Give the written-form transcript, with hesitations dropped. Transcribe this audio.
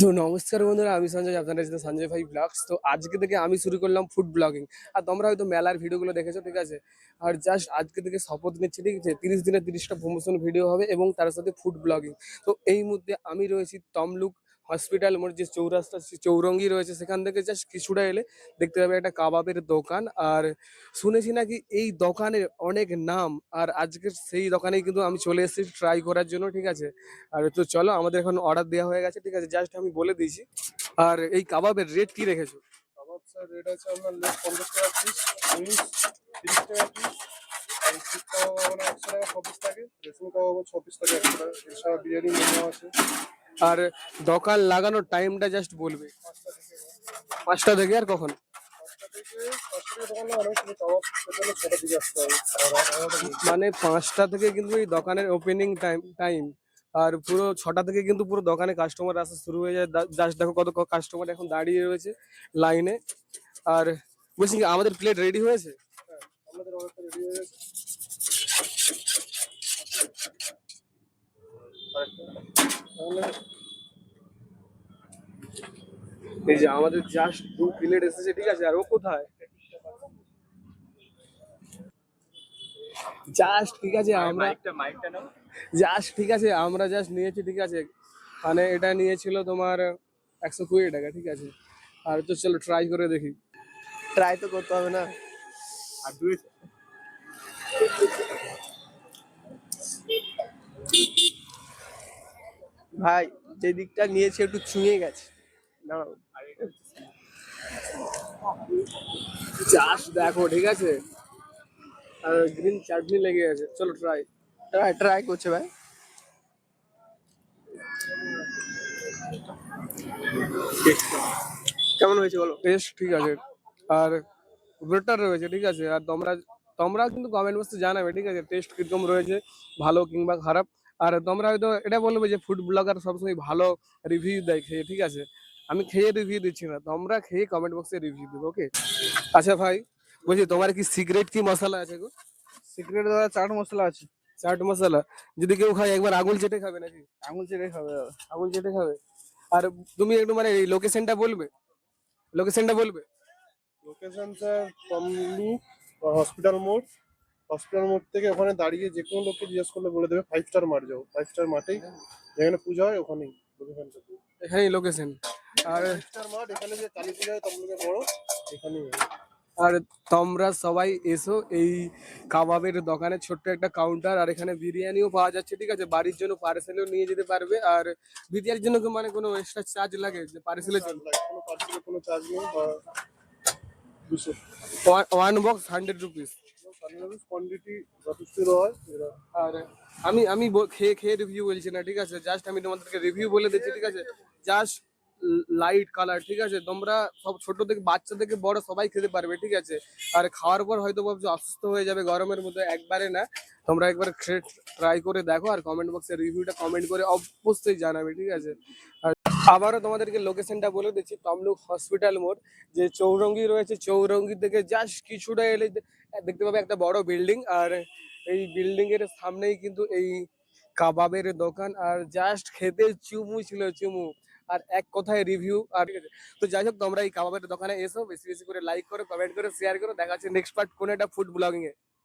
তো নমস্কার বন্ধুরা, আমি সঞ্জয়, আপনারা সাথে সঞ্জয় ভাই ব্লগস। তো আজকে থেকে আমি শুরু করলাম ফুড ব্লগিং। আর তোমরা হয়তো মেলার ভিডিওগুলো দেখেছো, ঠিক আছে। আর জাস্ট আজকে থেকে শপথ নিচ্ছি, ঠিক আছে, 30 দিনে 30টা প্রমোশন ভিডিও হবে এবং তার সাথে ফুড ব্লগিং। তো এই মুহূর্তে আমি রয়েছি তমলুক হসপিটাল মোড়, যে চৌরাস্তা চৌরঙ্গি রয়েছে, সেখান থেকে জাস্ট কিছুটা এলে দেখতে পাবে একটা কাবাবের দোকান। আর শুনেছি নাকি এই দোকানের অনেক নাম, আর আজকের সেই দোকানেই কিন্তু আমি চলে এসেছি ট্রাই করার জন্য, ঠিক আছে। আর তো চলো, আমাদের এখন অর্ডার দেওয়া হয়ে গেছে, ঠিক আছে, জাস্ট আমি বলে দিয়েছি। আর এই কাবাবের রেট কি রেখেছো? কাবাব স্যার রেট আছে আপনার লেগ 50 টাকা পিস, উইংস 30 টাকা পিস, আর শিক কাবাব আমরা 100 টাকা 6 পিস থাকে, রেশমি কাবাব 6 পিস থাকে 100 টাকা। এছাড়া বিরিয়ানি মেনু আছে আর দোকান লাগানোর টাইমটা জাস্ট বলবে। 5টা থেকে। 5টা থেকে আর কখন? 5টা থেকে দোকান লাগানো, কিন্তু কাবাব খেতে হলে 6টার দিকে আসতে হবে, আর রাত 11টা পর্যন্ত। মানে 5টা থেকে কিন্তু এই দোকানের ওপেনিং টাইম। আর পুরো 6টা থেকে কিন্তু পুরো দোকানে কাস্টমার আসা শুরু হয়ে যায়। জাস্ট দেখো কত কাস্টমার এখন দাঁড়িয়ে রয়েছে লাইনে। আর বলছি কি, আমাদের প্লেট রেডি হয়েছে? হ্যাঁ, আমাদের অর্ডারটা রেডি হয়ে গেছে। আরেকটা তাহলে এই যে আমাদের জাস্ট 2 প্লেট এসেছে, ঠিক আছে। আর ও কোথায়? জাস্ট ঠিক আছে, আমরা জাস্ট ঠিক আছে, আমরা জাস্ট নিয়েছি, ঠিক আছে। মানে এটা নিয়েছিল তোমার 120 টাকা, ঠিক আছে। আর তো চলো ট্রাই করে দেখি। ট্রাই তো করতে হবে না। আর দুই ভাই, যে দিকটা নিয়েছে একটু ছুঁয়ে গেছে। দাঁড়াও, জাস্ট দেখো, ঠিক আছে। আর গ্রিন চাটনি লেগে গেছে, চলো ট্রাই। ট্রাই ট্রাই করছে ভাই। কেমন হয়েছে বলো? টেস্ট ঠিক আছে, আর বেটার রয়েছে, ঠিক আছে। আর তোমরা তোমরা কিন্তু কমেন্ট বক্সে জানাবে, ঠিক আছে, টেস্ট কিরকম রয়েছে, ভালো কিংবা খারাপ। আর তোমরা হয়তো এটা বলবে যে ফুড ব্লগার সবসময় ভালো রিভিউ দেয় খেয়ে, ঠিক আছে। আমি খেয়ে রিভিউ দিচ্ছি না, তোমরা খেয়ে কমেন্ট বক্সে রিভিউ দেবে, ওকে। আচ্ছা ভাই, বলছি তোমার কি সিক্রেট কি মশলা আছে গো? সিক্রেট দাদা চাট মশলা আছে। চাট মশলা? যদি কেউ খায় একবার আঙুল চেটে খাবে নাকি? আঙুল চেটে খাবে দাদা। আঙুল চেটে খাবে? আর তুমি একটু মানে এই লোকেশনটা বলবে, লোকেশনটা বলবে। লোকেশন স্যার তমলুক হসপিটাল মোড়। হসপিটাল মোড় থেকে ওখানে দাঁড়িয়ে যে কোনো লোককে জিজ্ঞেস করলে বলে দেবে 5 স্টার মাঠ যাও। 5 স্টার মাঠেই যেখানে পূজা হয় ওখানেই লোকেশনটা। এখানেই লোকেশন। আর 5 স্টার মাঠ, এখানে যে কালী পূজা হয় তমলুকের বড়, এখানেই হয়। আর তোমরা সবাই এসো এই কাবাবের দোকানে, ছোট্ট একটা কাউন্টার। আর এখানে বিরিয়ানিও পাওয়া যাচ্ছে, ঠিক আছে, বাড়ির জন্য পার্সেলও নিয়ে যেতে পারবে। আর বিরিয়ানির জন্য কি মানে কোনো এক্সট্রা চার্জ লাগে যে কোনো পার্সেলের চার্জ জন্য? লাগে, কোনো পার্সেলের কোনো চার্জ নেই বা 200 ওয়ান বক্স 100 রুপিস। কোয়ান্টিটি যথেষ্ট হয় এরা। আর আমি আমি খেয়ে খেয়ে রিভিউ বলছি না, ঠিক আছে, জাস্ট আমি তোমাদেরকে রিভিউ বলে দিচ্ছি, ঠিক আছে। জাস্ট লাইট কালার, ঠিক আছে, তোমরা সব ছোট থেকে বাচ্চা থেকে বড় সবাই খেতে পারবে, ঠিক আছে। আর খাওয়ার পর হয়তো ভাবছো অসুস্থ হয়ে যাবে গরমের মধ্যে, একবারে না। তোমরা একবার ট্রাই করে দেখো, আর কমেন্ট বক্সে রিভিউটা কমেন্ট করে অবশ্যই জানাবে, ঠিক আছে। আর আবারও তোমাদেরকে লোকেশনটা বলে দিচ্ছি, তমলুক হসপিটাল মোড়, যে চৌরঙ্গি রয়েছে, চৌরঙ্গি থেকে জাস্ট কিছুটা এলে দেখতে পাবে একটা বড় বিল্ডিং। আর এই বিল্ডিং এর সামনেই কিন্তু এই কাবাবের দোকান। আর জাস্ট খেতে চুমু ছিল চুমু, আর এক কথায় রিভিউ। আর ঠিক আছে, তো যাই হোক, তোমরা এই কাবাবের দোকানে এসো, বেশি বেশি করে লাইক করো, কমেন্ট করো, শেয়ার করো। দেখা হচ্ছে নেক্সট পার্ট কোন একটা ফুড ব্লগিং এ।